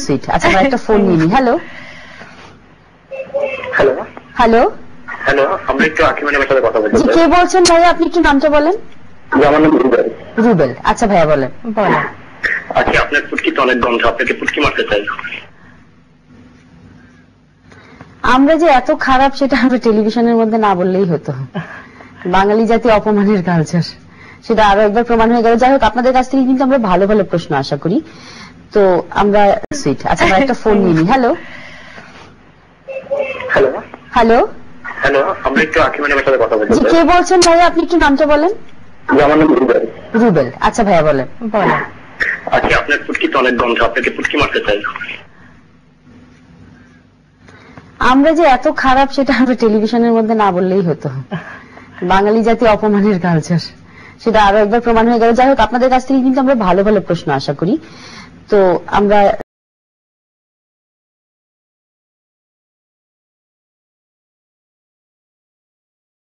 Sweet. আচ্ছা আমরা একটা ফোন নিই। হ্যালো হ্যালো হ্যালো হ্যালো, আমরা একটু আকিমানের সাথে কথা বলতে জি, কে বলছেন ভাইয়া? আপনি একটু নামটা বলেন। আমার নাম রুবেল। রুবেল, আচ্ছা ভাইয়া বলেন। বলেন। আজকে আপনার ফুটকিতে অনেক গন্ধ, আপনাকে ফুটকি মারতে চাই। আমরা যে এত খারাপ সেটা আমরা টেলিভিশনের মধ্যে না বললেই হতো। বাঙালি জাতি অপমানের কালচার, সেটা আরো একবার প্রমাণ হয়ে গেল। যাই হোক, আপনাদের কাছ থেকে কিন্তু আমরা ভালো ভালো প্রশ্ন আশা করি। তো আমরা সুইট। আচ্ছা আমরা একটা ফোন নিই। হ্যালো হ্যালো হ্যালো হ্যালো, আমরা একটু আকিমানের সাথে কথা বলতে জি, কে বলছেন ভাইয়া? আপনি একটু নামটা বলেন। আমার নাম রুবেল। রুবেল, আচ্ছা ভাইয়া বলেন। বলেন। আজকে আপনার ফুটকিতে অনেক গন্ধ, আপনাকে ফুটকি মারতে চাই। আমরা যে এত খারাপ সেটা আমরা টেলিভিশনের মধ্যে না বললেই হতো। বাঙালি জাতি অপমানের কালচার, সেটা আরো একবার প্রমাণ হয়ে গেল। যাই হোক, আপনাদের কাছ থেকে কিন্তু আমরা ভালো ভালো প্রশ্ন আশা করি। তো আমরা